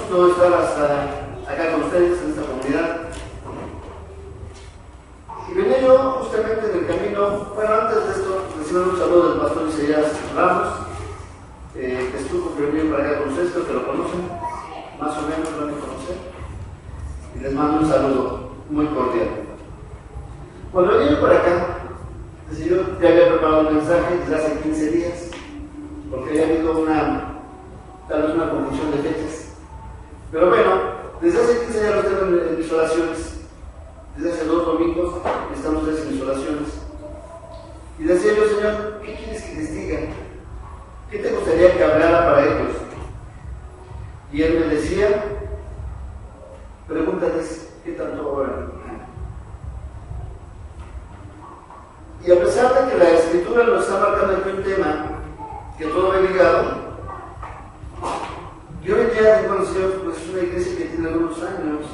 gusto estar hasta acá con ustedes en esta comunidad. Y venía yo justamente en el camino, bueno, antes de esto, reciban un saludo del pastor Isaías Ramos, que estuvo que venía para acá con ustedes, creo que lo conocen, más o menos lo han de conocer, y les mando un saludo muy cordial. Cuando venía yo para acá, yo ya había preparado un mensaje desde hace 15 días, porque había habido tal vez una confusión de fechas. Pero bueno, desde hace 15 días los tengo en mis oraciones. Desde hace 2 domingos están ustedes en mis oraciones. Y decía yo, Señor, ¿qué quieres que les diga? ¿Qué te gustaría que hablara para ellos? Y Él me decía, pregúntales qué tanto oran. Y a pesar de que la Escritura nos está marcando aquí un tema que todo ve ligado, yo venía de conocer, pues es una iglesia que tiene algunos años,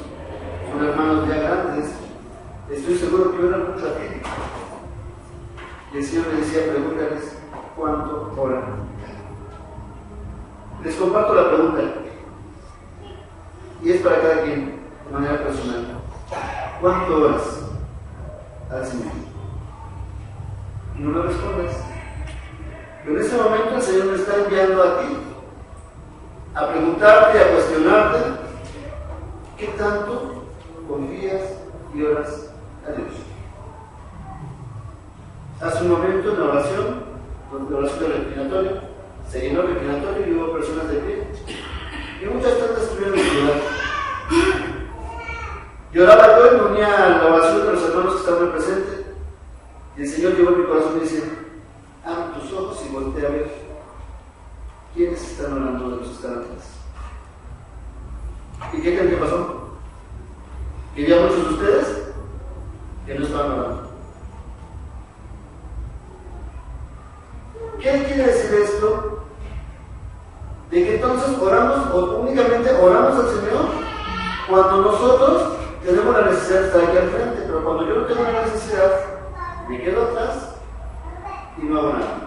son hermanos ya grandes, estoy seguro que oran mucho a ti. Y el Señor me decía, pregúntales cuánto oran. Les comparto la pregunta, y es para cada quien, de manera personal. ¿Cuánto oras al Señor? Y no me respondes. Pero en ese momento el Señor me está enviando a ti a preguntarte y a cuestionarte qué tanto confías y oras a Dios. Hace un momento en la oración del reclinatorio, se llenó el reclinatorio y hubo personas de pie y muchas tantas estuvieron en lugar. Lloraba yo y me unía a la oración de los hermanos que estaban presentes. Y el Señor llevó en mi corazón y dice, abre tus ojos y voltea a ver quiénes están orando de los que están atrás. ¿Y qué creen que pasó? Que había muchos de ustedes que no estaban orando. ¿Qué quiere decir esto? De que entonces oramos o únicamente oramos al Señor cuando nosotros tenemos la necesidad de estar aquí al frente, pero cuando yo no tengo la necesidad, me quedo atrás y no hago nada.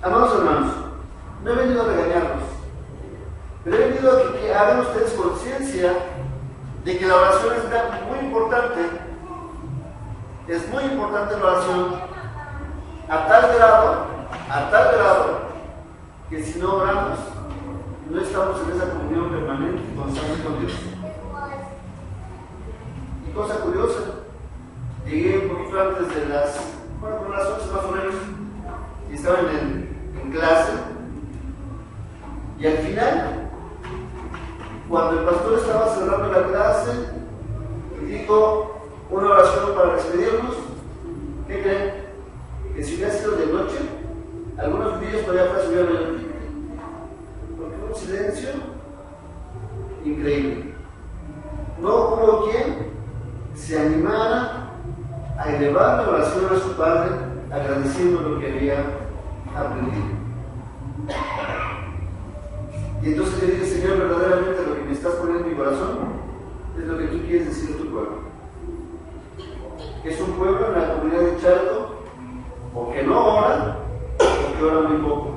Amados hermanos, no he venido a regañarlos, pero he venido a que hagan ustedes conciencia de que la oración es muy importante. Es muy importante la oración a tal grado, que si no oramos, no estamos en esa comunión permanente y constante con Dios. Y cosa curiosa, llegué un poquito antes de por las 11 más o menos, y estaba en clase, y al final, cuando el pastor estaba cerrando la clase, y dijo una oración para despedirnos, ¿qué creen? Que si hubiera sido de noche, algunos niños todavía subieron el púlpito, porque hubo un silencio increíble. No hubo quien se animara a elevar la oración a su Padre, agradeciendo lo que había aprendido. Y entonces le dije, Señor, verdaderamente lo que me estás poniendo en mi corazón es lo que tú quieres decir a tu pueblo. Es un pueblo en la comunidad de Chalco, o que no ora, o que ora muy poco.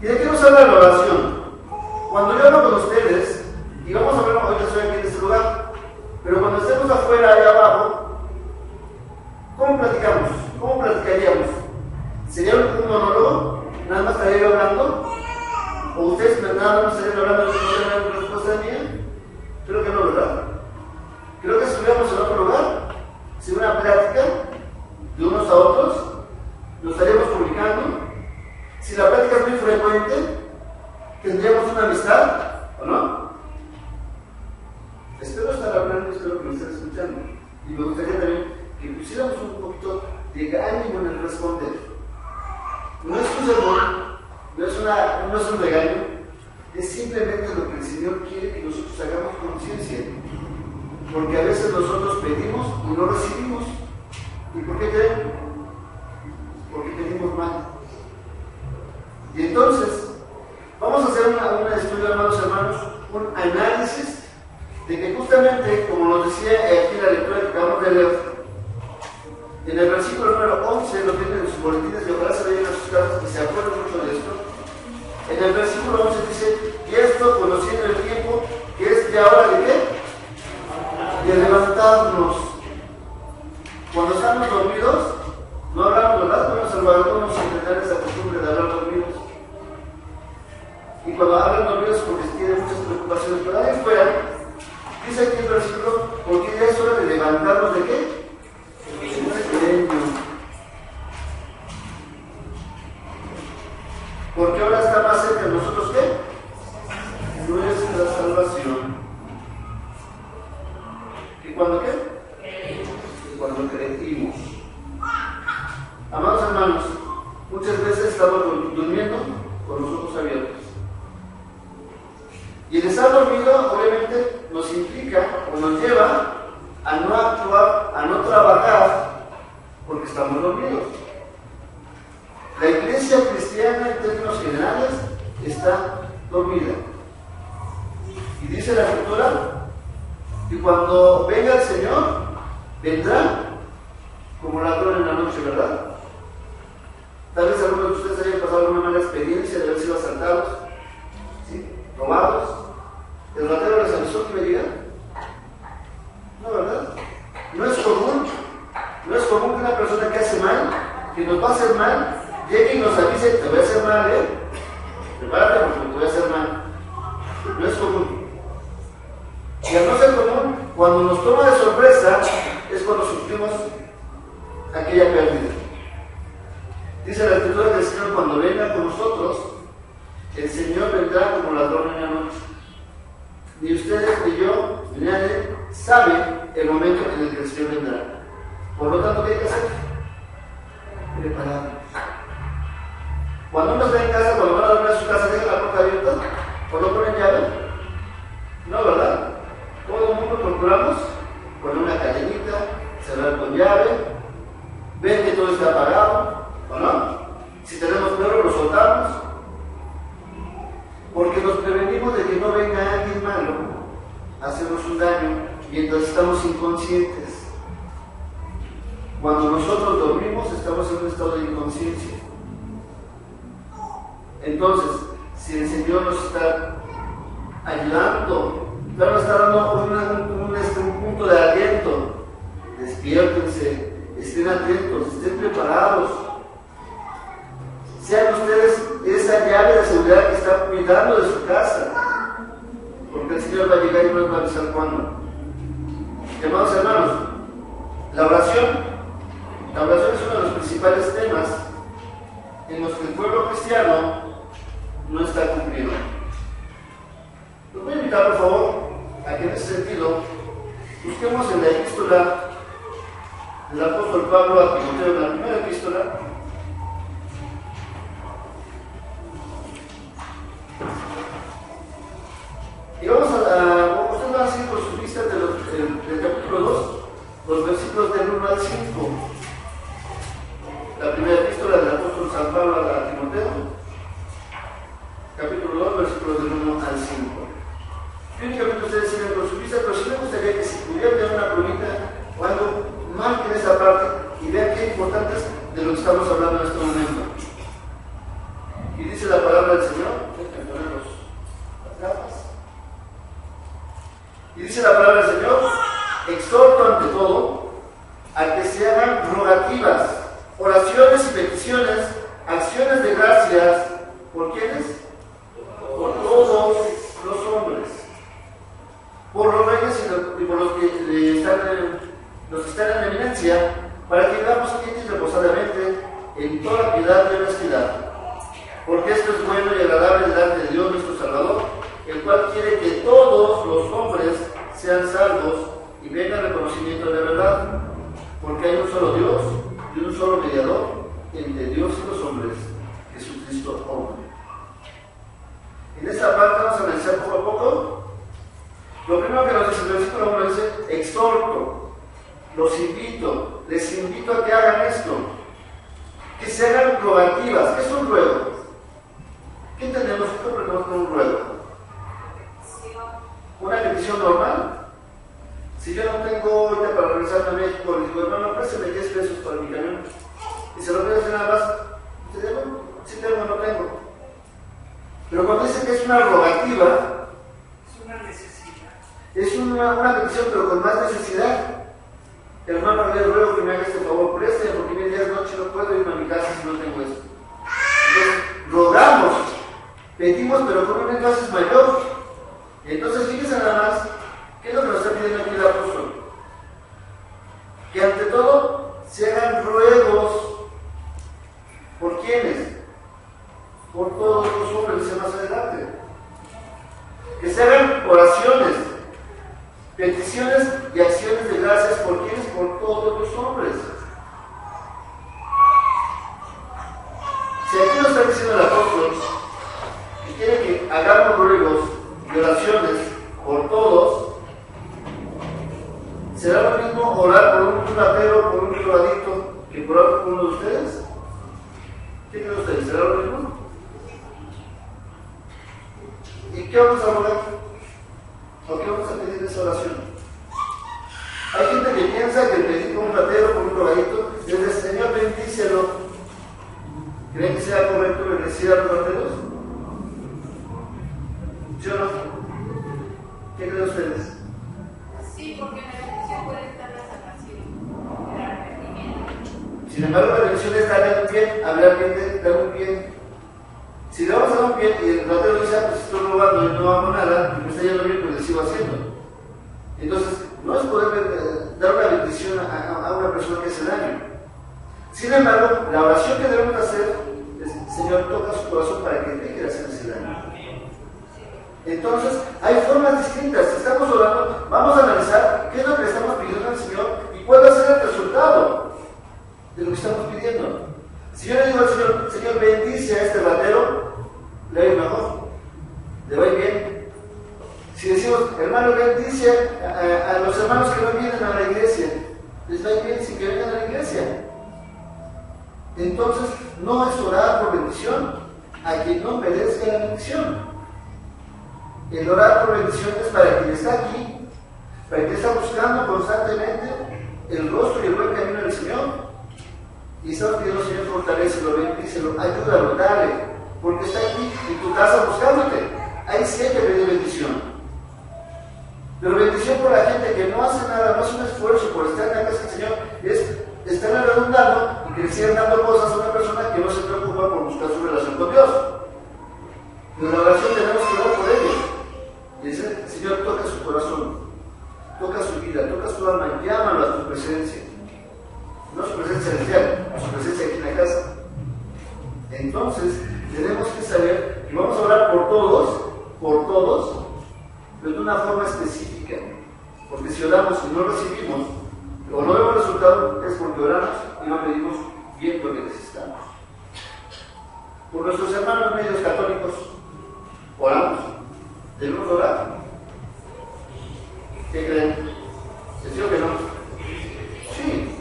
¿Y de qué nos habla la oración? Cuando yo hablo con ustedes, y vamos a ver, ahorita estoy aquí en este lugar, pero cuando estemos afuera, ahí abajo, ¿cómo platicamos? ¿Cómo platicaríamos? ¿Sería un monólogo? ¿Nada más estaría hablando? ¿O ustedes nada más estarían hablando de una respuesta mía? Creo que no, ¿verdad? Creo que si estuviéramos en otro lugar, si una plática de unos a otros, nos estaríamos comunicando. Si la plática es muy frecuente, tendríamos una amistad, ¿o no? Espero estar hablando, espero que me estén escuchando. Y me gustaría también que pusiéramos un poquito de ánimo en el responder. No es un sermón, no es un regaño, es simplemente lo que el Señor quiere que nosotros hagamos conciencia. Porque a veces nosotros pedimos y no recibimos. ¿Y por qué creen? Porque pedimos mal. Y entonces, vamos a hacer un estudio, hermanos, un análisis de que justamente, como nos decía aquí en la lectura que acabamos de leer, en el versículo número 11, lo tienen en sus boletines y ojalá se vayan a sus casas y se acuerden mucho de esto. En el versículo 11 dice, y esto conociendo el tiempo, que es ya hora de qué? De levantarnos. Cuando estamos dormidos, no hablamos, ¿verdad? Bueno, salvadoreños entrenar esa costumbre de hablar dormidos. Y cuando hablan dormidos es porque tienen muchas preocupaciones, pero ahí fuera, dice aquí el versículo, porque ya es hora de levantarnos de qué? Porque ahora está más cerca de nosotros ¿qué? Nuestra salvación. ¿Y cuando qué? Cuando creímos. Amados hermanos, muchas veces estamos durmiendo con los ojos abiertos. Y el estar dormido obviamente nos implica o nos lleva a no actuar, a no trabajar porque estamos dormidos. La iglesia cristiana en términos generales está dormida. Y dice la Escritura, y cuando venga el Señor, vendrá como ladrón en la noche, ¿verdad? Tal vez algunos de ustedes hayan pasado una mala experiencia de haber sido asaltados, ¿sí? Robados. ¿El ratero les avisó que iba a llegar? No, ¿verdad? No es común que una persona que hace mal, que nos va a hacer mal, llegue y nos avise, te voy a hacer mal, prepárate porque te voy a hacer mal. No es común. Y al no ser común, cuando nos toma de sorpresa, es cuando sufrimos aquella pérdida. Dice la Escritura que el Señor, cuando venga con nosotros, el Señor vendrá como ladrón en la noche. Ni ustedes ni yo, ni nadie sabe el momento en el que el Señor vendrá. Por lo tanto, ¿qué hay que hacer? Prepararnos. Cuando uno está en casa, cuando van a dormir a su casa, ¿deja la puerta abierta? ¿O no ponen llave? No, ¿verdad? Todo el mundo procuramos con una cadenita, cerrar con llave, ver que todo está apagado, ¿o no? Si tenemos perro, lo soltamos, porque nos prevenimos de que no venga alguien malo a hacernos un daño mientras estamos inconscientes. Cuando nosotros dormimos, estamos en un estado de inconsciencia. Entonces, si el Señor nos está ayudando, claro, nos está dando un punto de aliento, despiértense, estén atentos, estén preparados. Sean ustedes esa llave de seguridad que está cuidando de su casa, porque el Señor va a llegar y nos va a avisar cuándo. Amados hermanos, la oración es uno de los principales temas en los que el pueblo cristiano no está cumplido. Los voy a invitar, por favor, a que en ese sentido busquemos en la epístola del apóstol Pablo a Timoteo, en la primera epístola. Y vamos ustedes van a seguir por sus listas del capítulo 2, los versículos del 1 al 5. La primera epístola del apóstol San Pablo a Timoteo, capítulo 2, versículos del 1 al 5. Yo únicamente ustedes siguen por su lista, pero sí me gustaría que si pudieran tener una plumita o algo, marquen esa parte y vean qué importante es de lo que estamos hablando en este momento. Y dice la palabra del Señor, déjenme poner las gafas. Y dice la palabra del Señor, exhorto ante todo a que se hagan rogativas, oraciones y peticiones, acciones de gracias, ¿por quiénes? Por todos los hombres, por los reyes y por los que están en eminencia, para que vivamos quietos y reposadamente en toda piedad y honestidad. Porque esto es bueno y agradable delante de Dios nuestro Salvador, el cual quiere que todos los hombres sean salvos y vengan al conocimiento de la verdad. Porque hay un solo Dios y un solo mediador entre Dios y los hombres, Jesucristo hombre. En esta parte vamos a analizar poco a poco. Lo primero que nos dice el versículo 1 dice, exhorto, los invito, les invito a que hagan esto, que se hagan rogativas. ¿Qué es un ruego? ¿Qué entendemos? ¿Qué comprendemos con un ruego? ¿Una petición normal? Si yo no tengo ahorita para regresarme a México, le digo, hermano, préstame 10 pesos para mi camión, y se lo voy a hacer nada más, ¿te digo? Sí tengo, no tengo. Pero cuando dice que es una rogativa, es una necesidad. Es una petición, pero con más necesidad. Hermano, les ruego que me haga este favor, preste, porque mi día es noche, no puedo irme a mi casa si no tengo esto. Entonces, rogamos, pedimos, pero con un énfasis mayor. Entonces, fíjense nada más, ¿qué es lo que nos está pidiendo aquí el apóstol? Que ante todo se hagan ruegos. ¿Por quiénes? Por todos los hombres, dice más adelante. Que se hagan oraciones, peticiones y acciones de gracias. ¿Por quiénes? Por todos los hombres. Si aquí nos está diciendo el apóstol que quiere que hagamos ruegos y oraciones por todos, ¿será lo mismo orar por un ratero, por un drogadicto, que por uno de ustedes? ¿Qué creen ustedes? ¿Será lo mismo? ¿Y qué vamos a rogar? ¿O qué vamos a pedir en esa oración? Hay gente que piensa que pedir por un ratero, por un drogadicto, es decir, Señor, bendícelo. ¿Creen que sea correcto bendecir a los rateros? ¿Sí o no? ¿Qué creen ustedes? Sí, porque en la bendición puede estar la salvación, el arrepentimiento. Sin embargo, la bendición es darle un bien, hablar bien, dar un bien. Si le vamos a dar un bien y el ratero dice, pues estoy robando y no hago nada, y me está yendo bien, pues le sigo haciendo. Entonces, no es poder dar una bendición a una persona que hace daño. Sin embargo, la oración que debemos hacer es, Señor, toca su corazón para que deje de hacer ese daño. Entonces, hay formas distintas. Si estamos orando, vamos a analizar qué es lo que le estamos pidiendo al Señor y cuál va a ser el resultado de lo que estamos pidiendo. Si yo le digo al Señor, Señor, bendice a este ratero, le va a ir mejor, le va a ir bien. Si decimos, hermano, bendice a los hermanos que no vienen a la iglesia, les va a ir bien sin que vengan a la iglesia. Entonces, no es orar por bendición a quien no merezca la bendición. El orar por bendición es para quien está aquí, para quien está buscando constantemente el rostro y el buen camino del Señor. Y estamos pidiendo, Señor, fortalécelo, bendícelo, ayúdalo, dale, porque está aquí en tu casa buscándote. Ahí sí hay que pedir bendición. Pero bendición por la gente que no hace nada, no hace un esfuerzo por estar en la casa del Señor, es estar redundando y que le sigan dando cosas a una persona que no se preocupa por buscar su relación con Dios. En la oración tenemos que orar por ellos. Y dice, Señor, toca su corazón, toca su vida, toca su alma, llámalo a tu presencia. No su presencia celestial, a su presencia aquí en la casa. Entonces, tenemos que saber que vamos a orar por todos, pero de una forma específica. Porque si oramos y no recibimos, o no vemos resultado, es porque oramos y no pedimos bien lo que necesitamos. Por nuestros hermanos medios católicos, oramos. ¿Debemos orar? ¿Qué creen? ¿Sí o que no? Sí.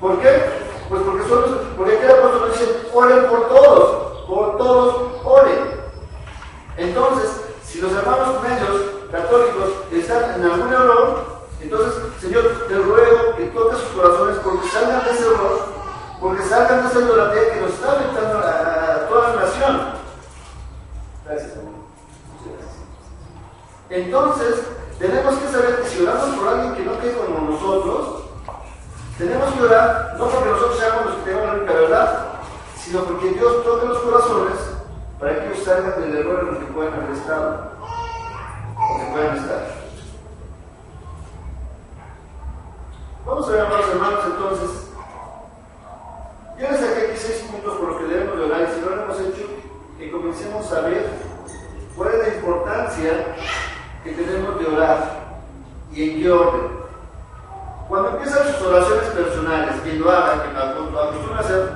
¿Por qué? Pues porque aquí el apóstol dice, oren por todos oren. Entonces, si los hermanos medios católicos están en algún error, entonces, Señor, te ruego que toques sus corazones porque salgan de ese error, porque salgan de esa idolatría que nos está afectando a toda la nación. Gracias, Señor. Entonces, tenemos que saber que si oramos por alguien que no quede como nosotros, tenemos que orar no porque nosotros seamos los que tenemos la única verdad, sino porque Dios toque los corazones para que ellos salgan del error en el que puedan haber estado o que puedan estar. Vamos a ver, amados hermanos, entonces. Yo les saqué aquí 6 puntos por los que debemos de orar, y si no lo hemos hecho, que comencemos a ver cuál es la importancia que tenemos de orar y en qué orden. Cuando empiezan sus oraciones personales, quien lo haga, quien lo acostumbra a hacer,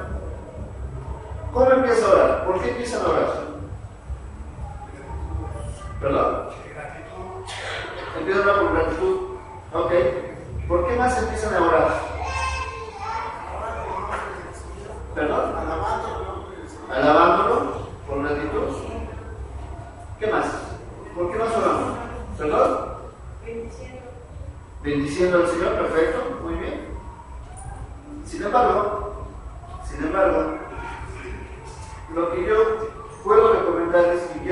¿cómo empieza a orar? ¿Por qué empiezan a orar? ¿Perdón? Empiezan a orar por gratitud. Ok. ¿Por qué más empiezan a orar? ¿Perdón? Alabándolo por gratitud. ¿Qué más? ¿Por qué más oramos? ¿Perdón? Bendiciendo al Señor, perfecto, muy bien. Sin embargo, lo que yo puedo recomendarles y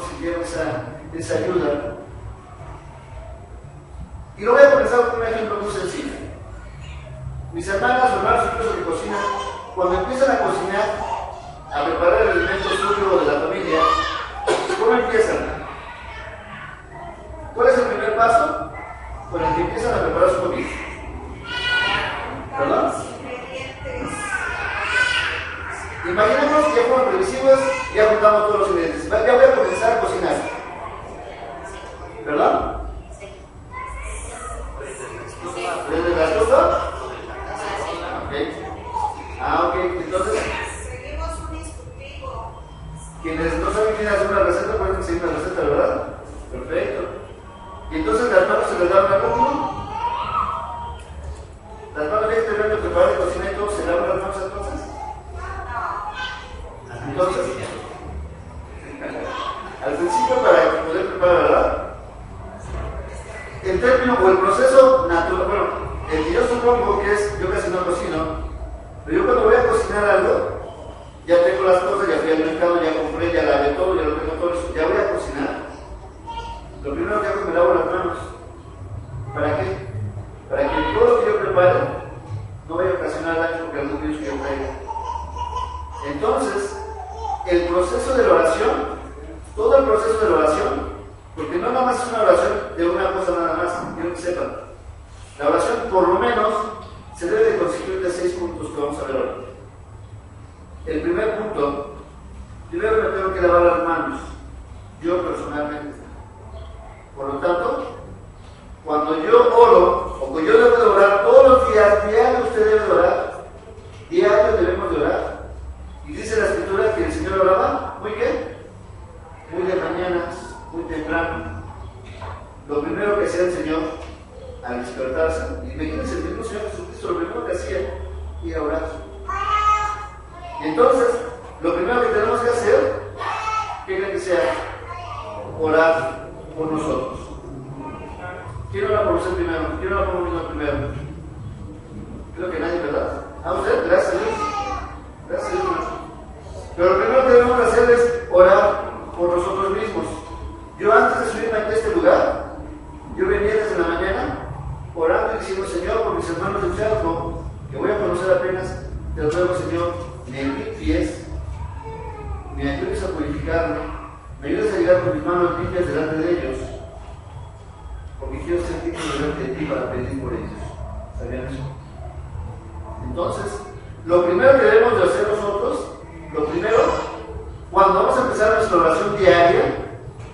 que sintieron esa ayuda. Y lo voy a comenzar con un ejemplo muy sencillo. Mis hermanas o hermanos incluso que cocinan, cuando empiezan a cocinar, a preparar el alimento suyo de la familia, ¿cómo empiezan? ¿Cuál es el primer paso? Con el que empiezan a preparar su comida. ¿Perdón? Imaginemos que ya fueron previsivos, ya juntamos todos los ingredientes. Ya voy a comenzar a cocinar. ¿Perdón? ¿Desde la estufa? Ok, entonces, seguimos un instructivo. quienes no saben quién hacer una receta pueden seguir una receta, ¿verdad? Perfecto. Y entonces las manos se les da una cúpula. Las manos ya que te preparar el cocinamiento, ¿se lavan las manos entonces? Entonces, al principio para poder preparar, ¿verdad? El término o el proceso natural, bueno, el que yo supongo que es, yo casi no cocino, pero yo cuando voy a cocinar algo, ya tengo las cosas, ya fui al mercado, ya compré, ya lavé todo, ya lo tengo todo eso, ya voy a cocinar. Lo primero que hago es me lavo las manos. ¿Para qué? Para que todo lo que yo prepare no vaya a ocasionar daño porque algún virus que yo traiga. Entonces, el proceso de la oración, todo el proceso de la oración, porque no nada más es una oración de una cosa nada más, quiero que sepan. La oración, por lo menos, se debe de constituir de 6 puntos que vamos a ver ahora. El primer punto, primero me tengo que lavar las manos, yo personalmente. Por lo tanto, cuando yo oro, o que yo debo de orar todos los días, diario usted debe de orar, diario debemos de orar. Y dice la Escritura que el Señor oraba, ¿muy qué? Muy de mañanas, muy temprano. Lo primero que hacía el Señor al despertarse, y imagínense el mismo Señor Jesucristo, lo primero que hacía era orar. Y entonces, lo primero que tenemos que hacer, ¿qué creen que sea? Orar por nosotros. ¿Quién ora por usted primero? ¿Quién ora por uno primero? Creo que nadie, ¿verdad? ¿A usted? Gracias a Dios. Gracias a Dios. Pero lo primero que debemos hacer es orar por nosotros mismos. Yo antes de subirme a este lugar, yo venía desde la mañana orando y diciendo, Señor, por mis hermanos del Chaco, que voy a conocer apenas, te ruego, Señor, me limpies, me ayudes a purificarme, me ayudes a llegar con mis manos limpias delante de ellos, porque quiero ser digno delante de ti para pedir por ellos. ¿Sabían eso? Entonces, lo primero que debemos de hacer nosotros, lo primero, cuando vamos a empezar nuestra oración diaria,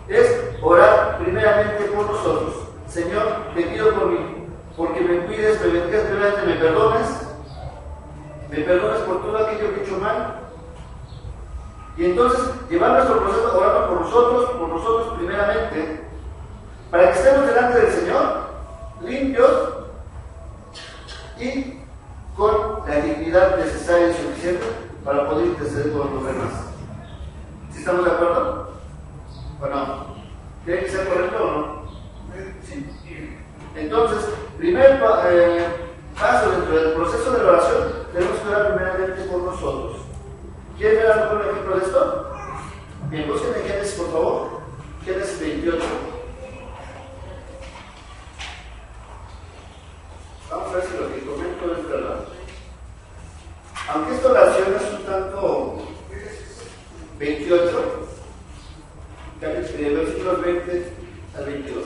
es orar primeramente por nosotros. Señor, te pido por mí, porque me cuides, me bendigas, primeramente me perdones por todo aquello que he hecho mal. Y entonces, llevar nuestro proceso orando por nosotros primeramente, para que estemos delante del Señor, limpios y con la dignidad necesaria y suficiente para poder interceder por los demás. ¿Sí estamos de acuerdo? ¿O no? ¿Tiene que ser correcto o no? Sí. Entonces, primer paso dentro del proceso de la oración, tenemos que orar primeramente por nosotros. ¿Quieren ver a lo mejor un ejemplo de esto? Bien, busquen en Génesis, por favor. Génesis 28. Vamos a ver si lo que comento es verdad. Aunque esta oración es un tanto 28, versículos 20 al 22.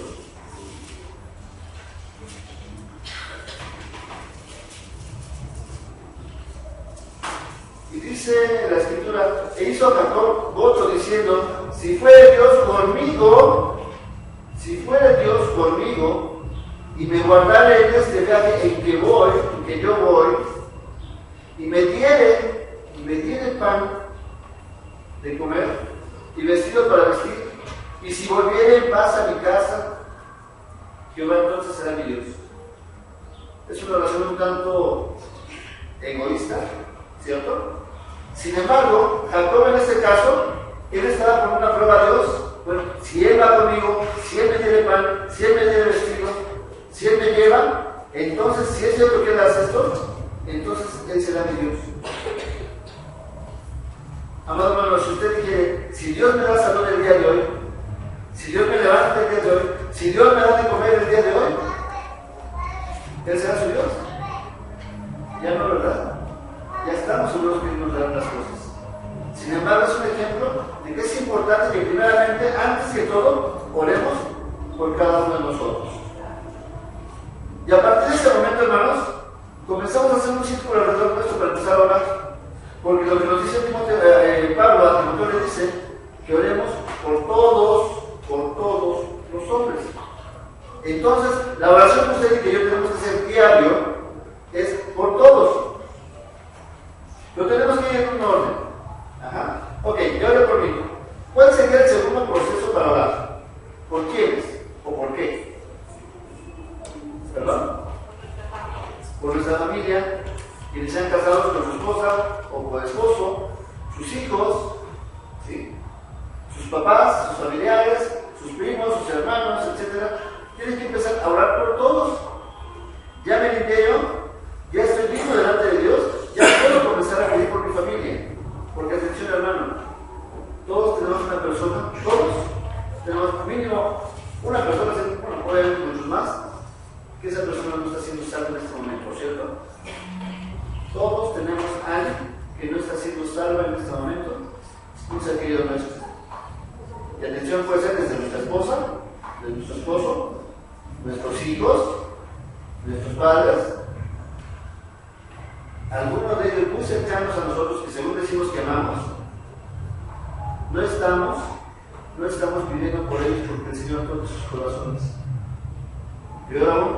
Y dice la Escritura, e hizo Jacob voto diciendo, si fuere Dios conmigo, y me guardare en este viaje en que yo voy, y me diere pan de comer, y vestido para vestir, y si volviere en paz a mi casa, Jehová entonces será mi Dios. Es una oración un tanto egoísta, ¿cierto? Sin embargo, Jacob en este caso, él estaba con una prueba a Dios. Bueno, si Él va conmigo, si Él me tiene pan, si Él me tiene vestido, si Él me lleva, entonces, si es cierto que Él hace esto, entonces Él será mi Dios. Amado hermano, si usted quiere, si Dios me da salud el día de hoy, Si Dios me levanta el día de hoy, si Dios me da de comer el día de hoy, Él será su Dios. Ya no, ¿verdad? Ya estamos seguros que Él nos dará las cosas. Sin embargo, es un ejemplo de que es importante que primeramente, antes que todo, oremos por cada uno de nosotros. Y a partir de ese momento, hermanos, comenzamos a hacer un círculo alrededor de esto para empezar a orar. Porque lo que nos dice Pablo a Timoteo le dice que oremos por todos los hombres. Entonces, la oración que usted y que yo tenemos que hacer diario es por todos. Pero tenemos que ir en un orden. Ajá. Ok, yo oro por mí. ¿Cuál sería el segundo proceso para orar? ¿Por quiénes? ¿O por qué? ¿Perdón? Por nuestra familia, quienes sean casados con su esposa o con esposo, sus hijos, ¿sí? Sus papás, sus familiares, sus primos, sus hermanos, etc. Tienen que empezar a orar por todos. Ya me limpié yo, ya estoy vivo delante de Dios, ya puedo comenzar a pedir por mi familia. Porque atención, hermano, todos tenemos una persona, todos tenemos mínimo una persona, bueno, puede haber muchos más, que esa persona no está siendo salva en este momento, ¿cierto? Todos tenemos a alguien que no está siendo salva en este momento, un ser querido nuestro. Y atención, puede ser desde nuestra esposa, de nuestro esposo, nuestros hijos, nuestros padres, algunos de ellos muy cercanos a nosotros que según decimos que amamos, no estamos pidiendo por ellos porque el Señor toque sus corazones. Peor aún,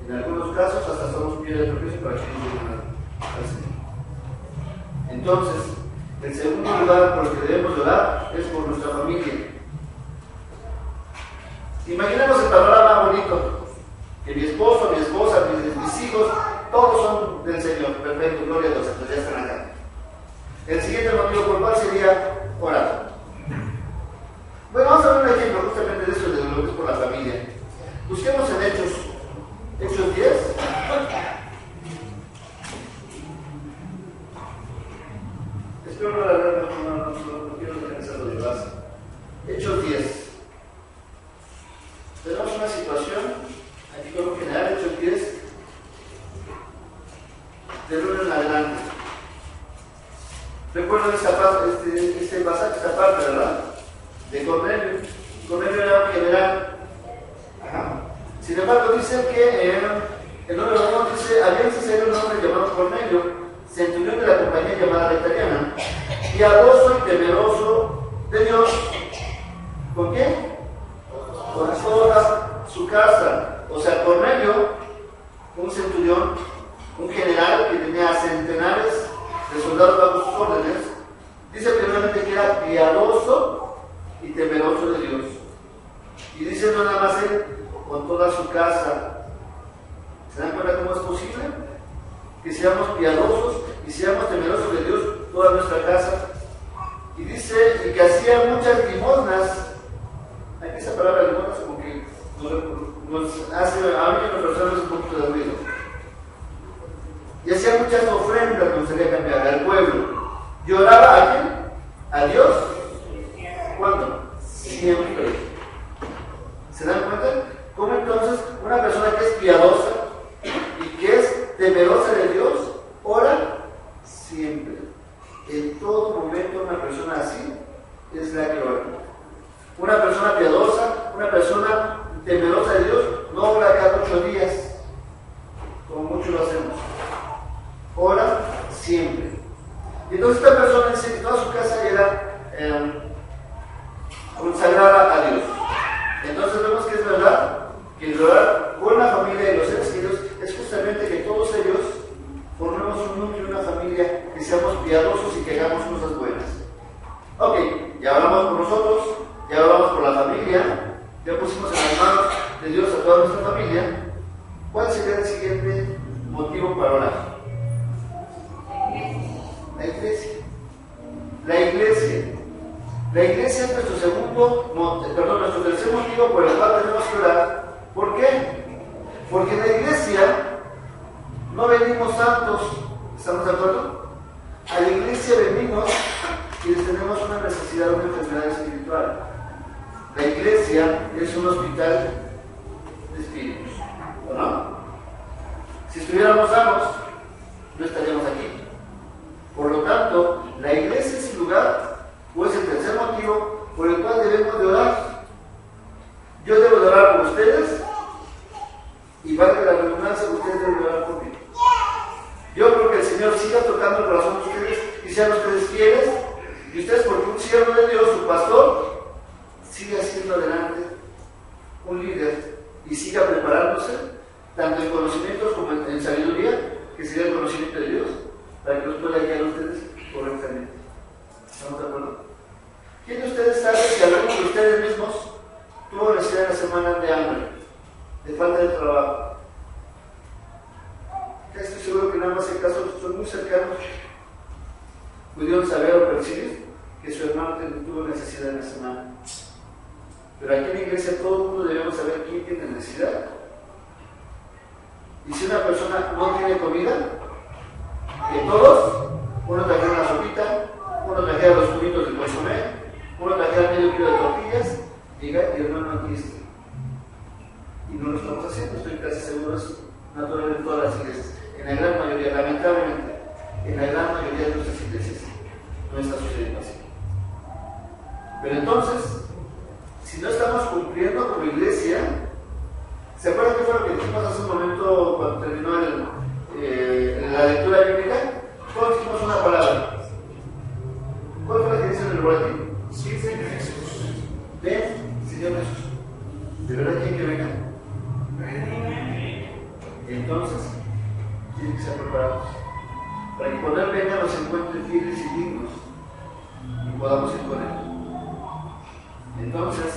en algunos casos hasta somos piedra de tropiezo para que ellos lleguen al Señor. Entonces, el segundo lugar por el que debemos orar es por nuestra familia. Imaginemos el panorama bonito, que mi esposo, mi esposa, mis hijos, todos son del Señor. Perfecto, gloria a Dios, entonces ya están acá. El siguiente motivo por cuál sería orar. Bueno, vamos a ver un ejemplo justamente de eso, de lo que es por la familia. Busquemos en Hechos 10. Espero no alargarme, no quiero organizarlo de base. Hechos 10. Tenemos una situación, aquí como general, Hechos 10, de 1 en adelante. Recuerden este pasaje, esta parte, ¿verdad? De Cornelio. Cornelio era un general. Ajá. Sin embargo, dice que el número 1 dice: había en Cesarea un hombre llamado Cornelio, centurión de la compañía llamada Italiana, piadoso y temeroso de Dios. ¿Con quién? Con toda su casa. O sea, Cornelio, un centurión, un general que tenía centenares de soldados bajo sus órdenes, dice primeramente que era piadoso y temeroso de Dios. Y dice no nada más él, con toda su casa. ¿Se dan cuenta cómo es posible? Que seamos piadosos y seamos temerosos de Dios, toda nuestra casa. Y dice, y que hacía muchas limosnas. Aquí esa palabra limosnas como que nos hace, a mí nos resuelve un poquito de ruido. Y hacía muchas ofrendas, me gustaría cambiar, al pueblo. ¿Y oraba a quién? ¿A Dios? ¿Cuándo? Siempre. ¿Se dan cuenta? ¿Cómo entonces una persona que es piadosa y que es temerosa de Dios, ora siempre? En todo momento una persona así es la que ora. Una persona piadosa, una persona temerosa de Dios, no ora cada 8 días, como muchos lo hacemos. Ora siempre. Y entonces esta persona dice que toda su casa era consagrada a Dios. Entonces vemos que es verdad que el orar con la familia y los seres queridos es justamente que todos ellos formemos un núcleo, una familia, que seamos piadosos y que hagamos cosas buenas. Ok, ya hablamos por nosotros, ya hablamos por la familia, ya pusimos en las manos de Dios a toda nuestra familia. ¿Cuál sería el siguiente motivo para orar? La iglesia. La iglesia. La iglesia es nuestro nuestro tercer motivo por el cual tenemos que orar. ¿Por qué? Porque en la iglesia no venimos santos, ¿estamos de acuerdo? A la iglesia venimos y tenemos una necesidad, una enfermedad espiritual. La iglesia hospital de espíritus, ¿o no? Si estuviéramos sanos, no estaríamos aquí. Por lo tanto, la iglesia es el lugar, o es el tercer motivo por el cual debemos de orar. Yo debo de orar por ustedes, y valga la redundancia, ustedes deben de orar por mí. Yo creo que el Señor siga tocando el corazón de ustedes, y sean ustedes fieles, y ustedes, porque un siervo de Dios, su pastor, siga siendo adelante un líder, y siga preparándose, tanto en conocimientos como en sabiduría, que sería el conocimiento de Dios, para que los pueda guiar a ustedes correctamente. ¿Estamos de acuerdo? ¿Quién de ustedes sabe que alguno de ustedes mismos tuvo necesidad de la semana de hambre, de falta de trabajo? Estoy seguro que nada más en casos son muy cercanos pudieron saber o percibir que su hermano tuvo necesidad en la semana. Pero aquí en la iglesia todo el mundo debemos saber quién tiene necesidad. Y si una persona no tiene comida, que todos, uno trajera una sopita, uno trajera los cubitos de consomé, uno trajera medio kilo de tortillas, diga, y hermano, aquí está. Y no lo estamos haciendo, estoy casi seguro, es natural en todas las iglesias. En la gran mayoría, lamentablemente, en la gran mayoría de nuestras iglesias no está sucediendo así. Pero entonces, si no estamos cumpliendo como iglesia, ¿se acuerdan qué fue lo que dijimos hace un momento cuando terminó la lectura bíblica? Todos dijimos una palabra. ¿Cuál fue la que dice en el boletín? Sí, Señor Jesús. Ven, Señor Jesús. ¿De verdad quieren que venga? Y entonces, tienen que ser preparados para que cuando Él venga nos encuentre fieles y dignos y podamos ir con Él. Entonces,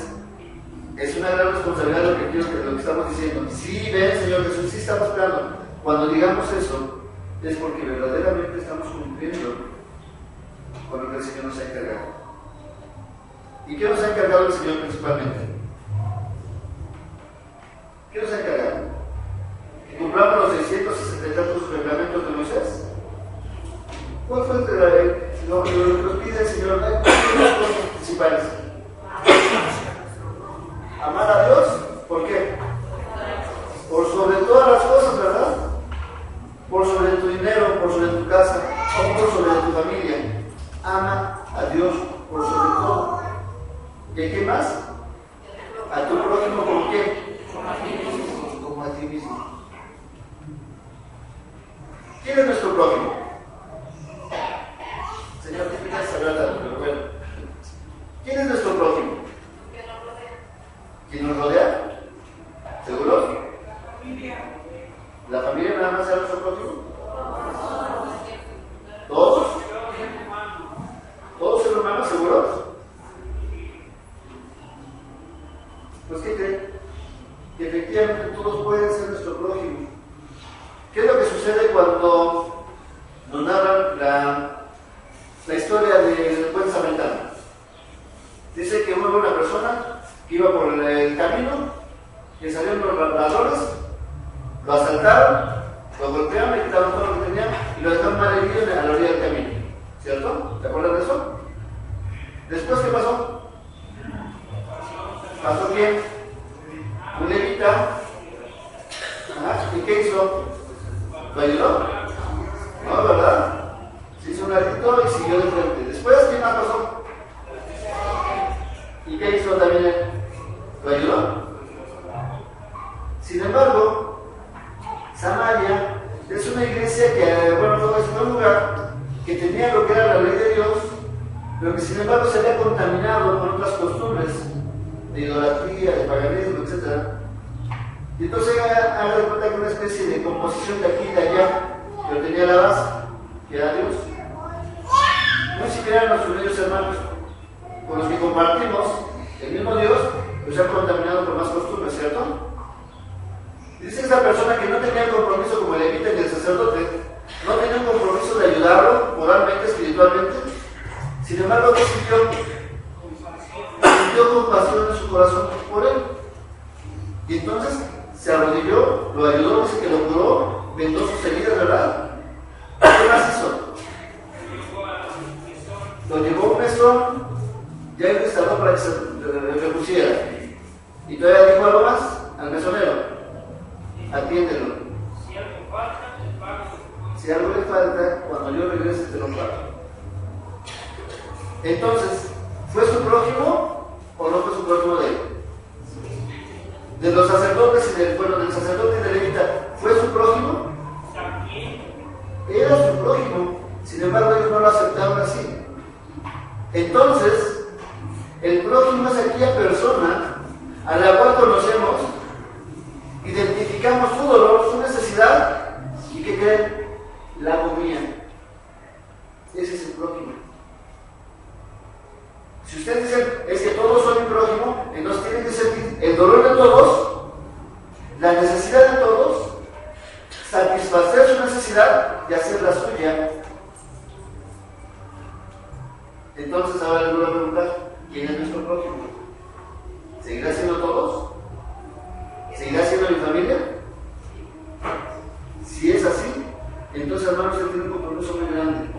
es una gran responsabilidad lo que estamos diciendo. Sí, ven, Señor Jesús, sí estamos esperando. Cuando digamos eso, es porque verdaderamente estamos cumpliendo con lo que el Señor nos ha encargado. ¿Y qué nos ha encargado el Señor principalmente? ¿Qué nos ha encargado? ¿Que cumplamos los 660 y tantos reglamentos de Moisés? ¿Cuál fue lo que nos pide el Señor? ¿Cuáles son las cosas principales? Amar a Dios, ¿por qué? Por sobre todas las cosas, ¿verdad? Por sobre tu dinero, por sobre tu casa, o por sobre tu familia. Ama a Dios por sobre todo. ¿Y a qué más? A tu prójimo, ¿como qué? Como a ti mismo. ¿Quién es nuestro prójimo? Señor, ¿qué piensas saber tanto? Pero bueno. ¿Quién es nuestro prójimo? ¿Quién nos rodea? ¿Seguros? ¿La familia nada más es nuestro prójimo? ¿Todos? ¿Todos ser humanos seguros? Pues ¿qué creen? Que efectivamente todos pueden ser nuestro prójimo. ¿Qué es lo que sucede cuando nos narran la historia del buen samaritano? Dice que hubo una persona que iba por el camino, que salieron los ladrones, lo asaltaron, lo golpearon, le quitaron todo lo que tenía y lo dejaron mal herido a la orilla del camino. ¿Cierto? ¿Te acuerdas de eso? Después, ¿qué pasó? ¿Pasó quién? Un levita. ¿Y qué hizo? ¿Lo ayudó? No, ¿verdad? Se hizo un ladito y siguió de frente. Después, ¿qué más pasó? ¿Y qué hizo también él? ¿Lo ayudó? Sin embargo, Samaria es una iglesia que, bueno, es un lugar que tenía lo que era la ley de Dios, pero que sin embargo se había contaminado con otras costumbres de idolatría, de paganismo, etc. Y entonces haga de cuenta que una especie de composición de aquí y de allá, pero tenía la base, que era Dios. No siquiera eran nuestros medios hermanos, con los que compartimos el mismo Dios, pues se han contaminado por más costumbres, ¿cierto? Dice esta persona que no tenía el compromiso como el levita y el sacerdote, no tenía un compromiso de ayudarlo moralmente, espiritualmente. Sin embargo, ¿qué sintió compasión en su corazón por él? Y entonces se arrodilló, lo ayudó, dice que lo curó, vendó sus heridas, ¿verdad? ¿Qué más hizo? Lo llevó a un mesón, ya lo instaló para que se repusiera. Y todavía dijo algo más al mesonero. Atiéndelo. Si algo falta, te pago. Si algo le falta, cuando yo regrese te lo pago. Entonces, ¿fue su prójimo o no fue su prójimo de él? De los sacerdotes y del sacerdote y del levita, ¿fue su prójimo? También. Era su prójimo, sin embargo ellos no lo aceptaron así. Entonces, el prójimo es aquella persona a la cual conocemos, identificamos su dolor, su necesidad, y que creen la agonía. Ese es el prójimo. Si ustedes dicen, es que todos son mi prójimo, entonces tienen que sentir el dolor de todos, la necesidad de todos, satisfacer su necesidad y hacer la suya. Entonces ahora les voy a preguntar, ¿quién es nuestro prójimo? ¿Seguirá siendo todos? ¿Seguirá siendo mi familia? Si es así, entonces hermanos, él tiene un compromiso muy grande,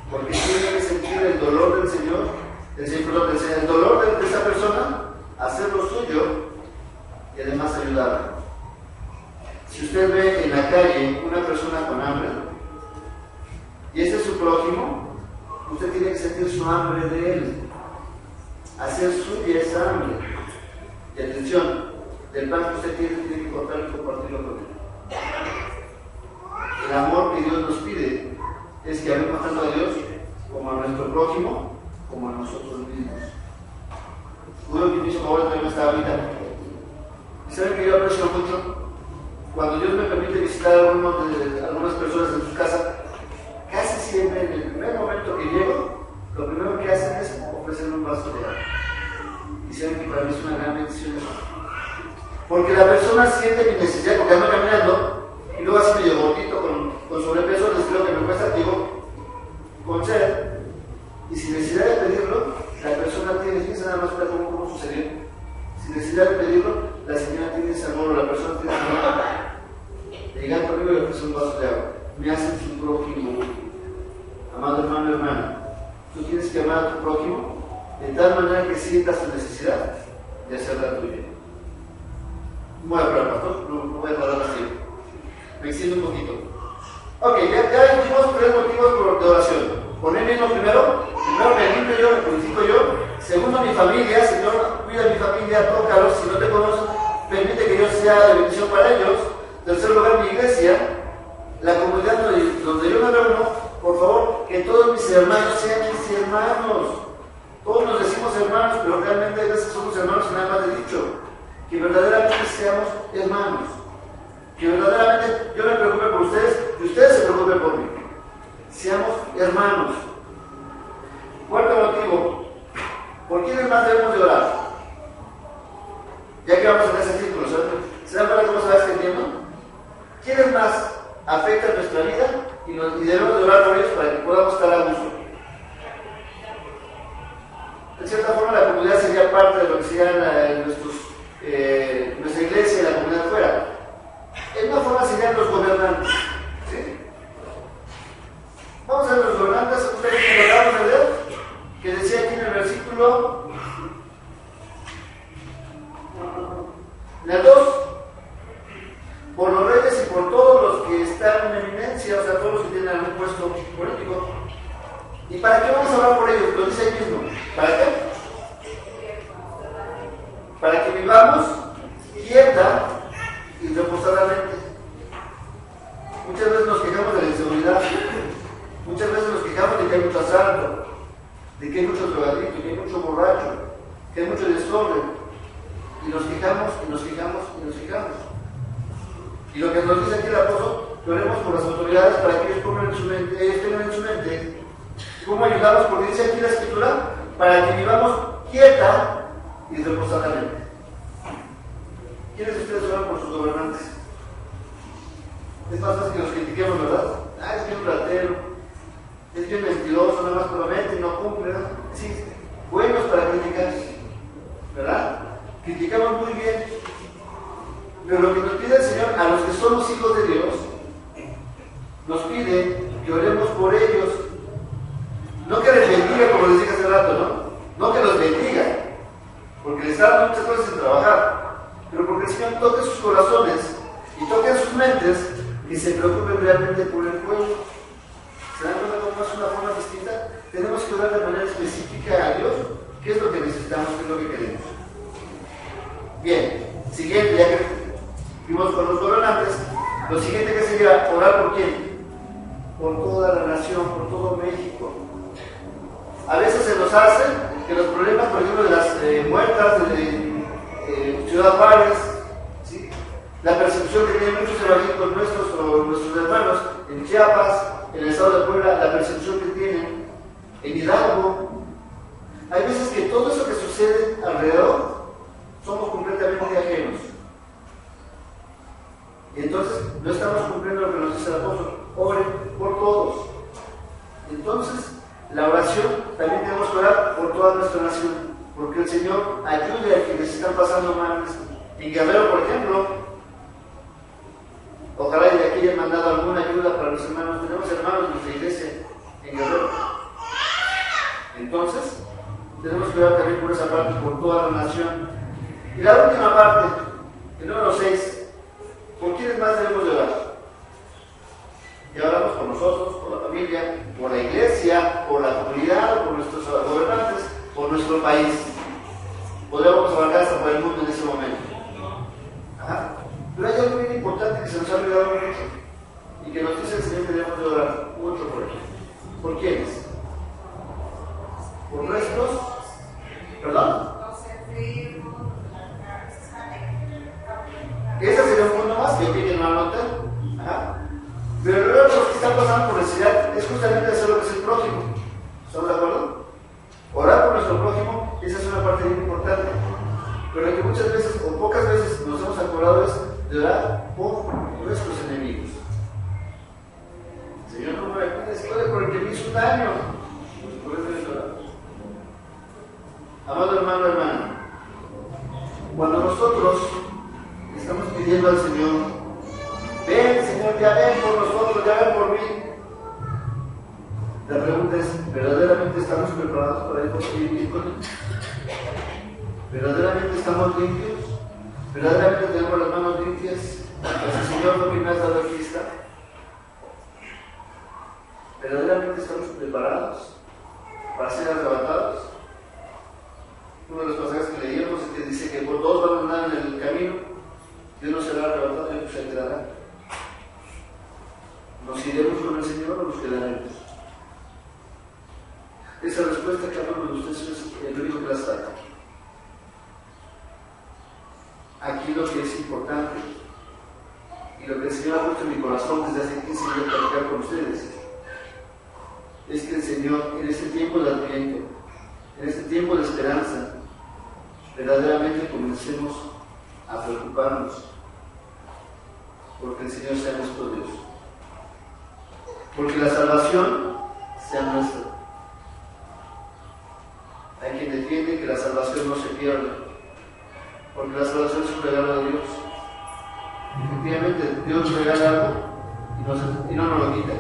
porque tiene que sentir el dolor del Señor, el dolor de esa persona, hacer lo suyo y además ayudarla. Si usted ve en la calle una persona con hambre y este es su prójimo, usted tiene que sentir su hambre de él, hacer suya esa hambre. Y atención, del pan que usted tiene que cortar y compartirlo con él. El amor que Dios nos pide es que amemos tanto a Dios como a nuestro prójimo, como a nosotros mismos. Uno que me hizo favor también está ahorita. ¿Y saben que yo aprecio mucho? Cuando Dios me permite visitar a algunas personas en su casa, casi siempre en el primer momento que llego, lo primero que hacen es ofrecerme un vaso de agua. Y saben que para mí es una gran bendición eso. Porque la persona siente mi necesidad, porque ando caminando, y luego así medio gordito, con sobrepeso, les creo que me cuesta, digo, con sed. Y sin necesidad de pedirlo, la persona tiene, fíjense nada más cómo sucedió. Sin necesidad de pedirlo, la señora tiene ese amor, o la persona tiene ese amor. De llegar conmigo y le ofrecer un vaso de agua. Me hacen su prójimo. Amado hermano, hermana, tú tienes que amar a tu prójimo de tal manera que sientas tu necesidad de hacer la tuya. Voy a parar, pastor, no voy a parar así. Me extiendo un poquito. Ok, ya dijimos 3 motivos de oración. Ponerme primero me limpio yo, me purifico yo. Segundo, mi familia. Señor, cuida a mi familia, tócalos. Si no te conozco, permite que yo sea de bendición para ellos. Tercer lugar, mi iglesia, la comunidad donde yo me reúno. Por favor, que todos mis hermanos sean mis hermanos. Todos nos decimos hermanos, pero realmente a veces somos hermanos y nada más de dicho. Que verdaderamente seamos hermanos. Que verdaderamente yo me preocupe por ustedes y ustedes se preocupen por mí. Seamos hermanos. Cuarto motivo, ¿por quiénes más debemos de orar? Ya que vamos en ese círculo, ¿se dan cuenta cómo se va extendiendo? ¿Quiénes más afectan nuestra vida y debemos de orar por ellos para que podamos estar a gusto? En cierta forma la comunidad sería parte de lo que sería nuestra iglesia y la comunidad fuera. En una forma serían los gobernantes. ¿Sí? Vamos a ver los gobernantes, ustedes que acabamos de ver, que decía aquí en el versículo en el 2, por los reyes y por todos los que están en eminencia, o sea, todos los que tienen algún puesto político. ¿Y para qué vamos a hablar por ellos? Lo dice ahí mismo. ¿Para qué? Para que vivamos quieta y reposadamente. Muchas veces nos quejamos de la inseguridad, muchas veces nos quejamos de que hay mucho asalto, de que hay muchos drogadictos, que hay mucho borracho, que hay mucho desorden, y nos quejamos, y nos quejamos, y nos quejamos. Y lo que nos dice aquí el apóstol, que oremos por las autoridades para que ellos tengan en su mente cómo ayudarlos, porque dice aquí la escritura, para que vivamos quieta y reposadamente. ¿Quiénes de ustedes oran por sus gobernantes? Es más fácil que los critiquemos, ¿verdad? Es bien platero, es bien mentiroso, nada más promete y no cumple, ¿no? Sí, buenos para criticar, ¿verdad? Criticamos muy bien, pero lo que nos pide el Señor a los que somos hijos de Dios, nos pide que oremos por ellos, no que les bendiga como les dije hace rato, ¿no? No que los bendiga, porque les están muchas cosas sin trabajar, pero porque el Señor toque sus corazones y toque sus mentes y se preocupen realmente por el pueblo. ¿Se dan cuenta cómo es una forma distinta? Tenemos que orar de manera específica a Dios qué es lo que necesitamos, qué es lo que queremos. Bien, siguiente, ya que vimos con los gobernantes, lo siguiente que sería orar por quién, por toda la nación, por todo México. A veces se nos hace que los problemas, por ejemplo, de las muertas de Ciudad Juárez, ¿sí? La persecución que tienen muchos evangélicos nuestros o nuestros hermanos en Chiapas, en el estado de Puebla, la persecución que tienen en Hidalgo. Hay veces que todo eso que sucede alrededor somos completamente ajenos. Y entonces no estamos cumpliendo lo que nos dice el apóstol: oren por todos. Entonces, la oración también tenemos que orar por toda nuestra nación, porque el Señor ayude a quienes están pasando mal. En Guerrero, por ejemplo, ojalá y de aquí hayan mandado alguna ayuda para los hermanos. Tenemos hermanos de nuestra iglesia en Guerrero. Entonces, tenemos que orar también por esa parte, por toda la nación. Y la última parte, el número 6, ¿por quiénes más debemos de orar? Ya oramos por nosotros, por la familia, por la iglesia, por la comunidad, por nuestros gobernantes, por nuestro país. Podríamos abarcar hasta por el mundo en ese momento. Ajá. Pero hay algo bien importante que se nos ha olvidado mucho y que nos dice el Señor que debemos de orar mucho por él. ¿Por quiénes? Por nuestros, ¿perdón? Ese sería un punto más que tienen una nota. Ajá. Pero luego los que están pasando por necesidad es justamente hacer lo que es el prójimo. ¿Estamos de acuerdo? Orar por nuestro prójimo, esa es una parte bien importante. Pero que muchas veces o pocas veces nos hemos acordado es de orar por nuestros enemigos. Señor, no me pides que por el que me hizo daño. Pues por eso es orar. Amado hermano, hermana, cuando nosotros estamos pidiendo al Señor: ven, Señor, ya ven por nosotros, ya ven por mí. La pregunta es: ¿verdaderamente estamos preparados para ir con Él? ¿Verdaderamente estamos limpios? ¿Verdaderamente tenemos las manos limpias? ¿El Señor lo que me has dado aquí está? ¿Verdaderamente estamos preparados para ser arrebatados? Uno de los pasajes que leíamos es que dice que por todos van a andar en el camino, Dios no será arrebatado, Dios se quedará. ¿Nos iremos con el Señor o nos quedaremos? Esa respuesta que hablamos de ustedes es el único que la saca. Aquí lo que es importante y lo que el Señor ha puesto en mi corazón desde hace 15 años para platicar con ustedes es que el Señor, en este tiempo de Adviento, en este tiempo de esperanza, verdaderamente comencemos a preocuparnos porque el Señor sea nuestro Dios, porque la salvación sea nuestra. Hay quien defiende que la salvación no se pierda, porque la salvación es un regalo de Dios. Efectivamente, Dios regala algo y no nos lo quita.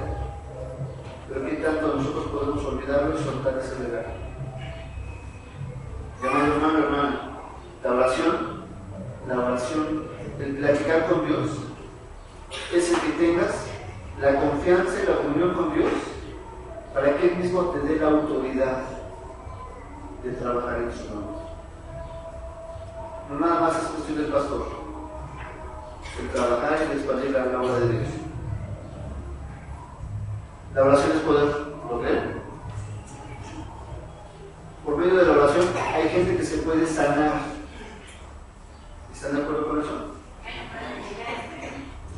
Pero ¿qué tanto nosotros podemos olvidarlo y soltar ese regalo? Llamado hermano, hermana, la oración, el platicar con Dios, es el que tengas la confianza y la comunión con Dios para que Él mismo te dé la autoridad de trabajar en su nombre. No nada más es cuestión del pastor, el trabajar y el expandir la obra de Dios. La oración es poder, ¿lo creen? Por medio de la oración hay gente que se puede sanar. ¿Están de acuerdo con eso?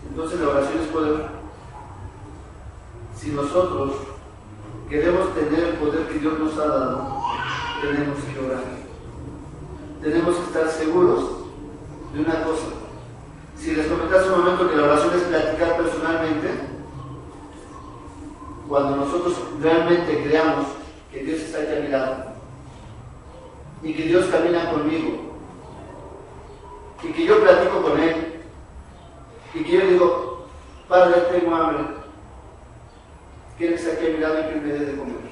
Entonces la oración es poder. Si nosotros queremos tener el poder que Dios nos ha dado, tenemos que orar. Tenemos que estar seguros de una cosa. Si les comenté hace un momento que la oración es platicar personalmente, cuando nosotros realmente creamos que Dios está aquí a mi lado y que Dios camina conmigo y que yo platico con Él y que yo digo: Padre, tengo hambre, ¿quién está aquí a mi lado y que me dé de comer?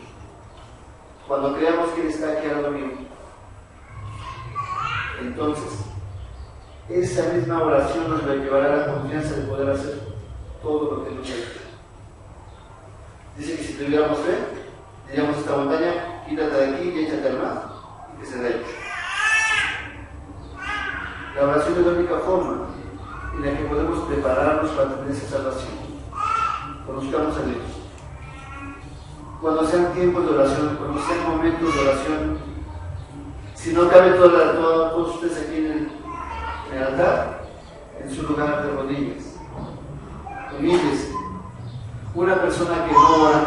Cuando creamos que Él está aquí al lado mío, Entonces, esa misma oración nos llevará a la confianza de poder hacer todo lo que nos ha dicho. Dice que si tuviéramos fe, diríamos a esta montaña, quítate de aquí y échate al mar, y que se dé. La oración es la única forma en la que podemos prepararnos para tener esa salvación. Conozcamos a Dios. Cuando sean tiempos de oración, cuando sean momentos de oración, si no cabe todos ustedes aquí en el altar, en su lugar de rodillas, humíllese. Una persona que no ora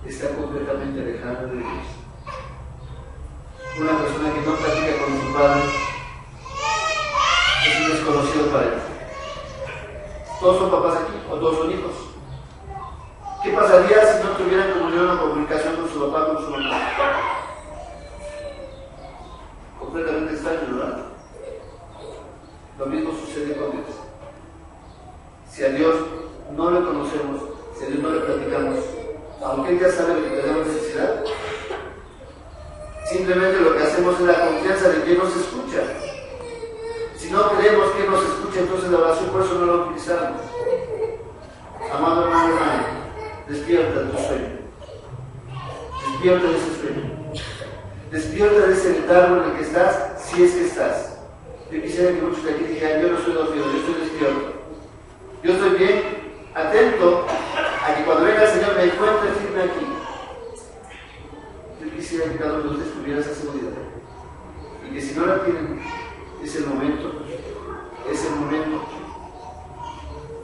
está completamente alejada de Dios. Una persona que no practica con su Padre es un desconocido para él. ¿Todos son papás aquí o todos son hijos? ¿Qué pasaría si no tuvieran comunión o comunicación con su papá o con su mamá? Completamente extraño, ¿verdad? Lo mismo sucede con Dios. Si a Dios no le conocemos, si a Dios no le platicamos, aunque Él ya sabe lo que tenemos necesidad, simplemente lo que hacemos es la confianza de que nos escucha. Si no creemos que nos escucha, entonces la oración por eso no la utilizamos. Amado hermano, despierta de tu sueño. Despierta de ese sueño. Despierta de ese letargo en el que estás, si es que estás. Yo quisiera que muchos de aquí dijeran, yo no estoy dormido, yo estoy despierto. Yo estoy bien atento a que cuando venga el Señor me encuentre firme aquí. Yo quisiera que cada uno de ustedes tuviera esa seguridad. Y que si no la tienen, es el momento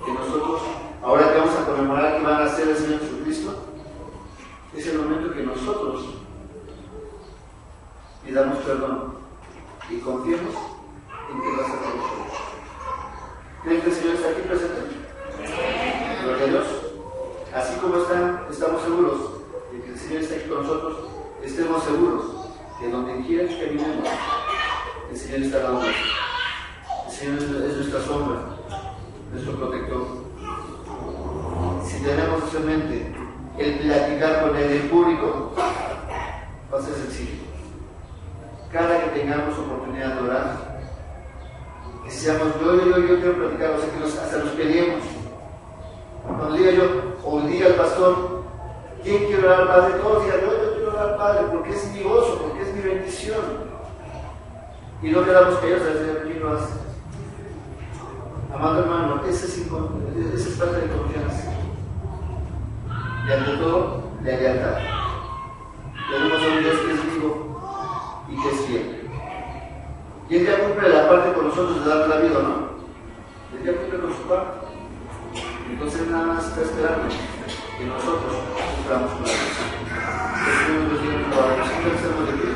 que nosotros, ahora que vamos a conmemorar que van a ser el Señor Jesucristo, es el momento que nosotros pidamos perdón y confiemos en que va a ser con nosotros. ¿Creen que el Señor está aquí presente? Gloria a Dios. Así como estamos seguros de que el Señor está aquí con nosotros, estemos seguros que donde quiera que caminemos, el Señor está dando. El Señor es nuestra sombra, nuestro protector. Si tenemos eso en mente, el platicar con Él en público va a ser sencillo. Cada que tengamos oportunidad de orar, que seamos yo quiero platicar, o sea que hasta nos peleemos. Cuando diga yo, o diga el pastor, ¿quién quiere orar al Padre? Todos digan, yo quiero orar al Padre, porque es mi gozo, porque es mi bendición. Y no quedamos callados a decir, ¿quién lo hace? Amado hermano, esa es falta de confianza. Y ante todo, de lealtad. Tenemos a un Dios que es vivo y que es fiel. Y Él ya cumple la parte con nosotros de darle la vida, ¿no? Él ya cumple con su parte. Entonces nada más está esperando que nosotros cumplamos con la vida. Que el Señor nos diga,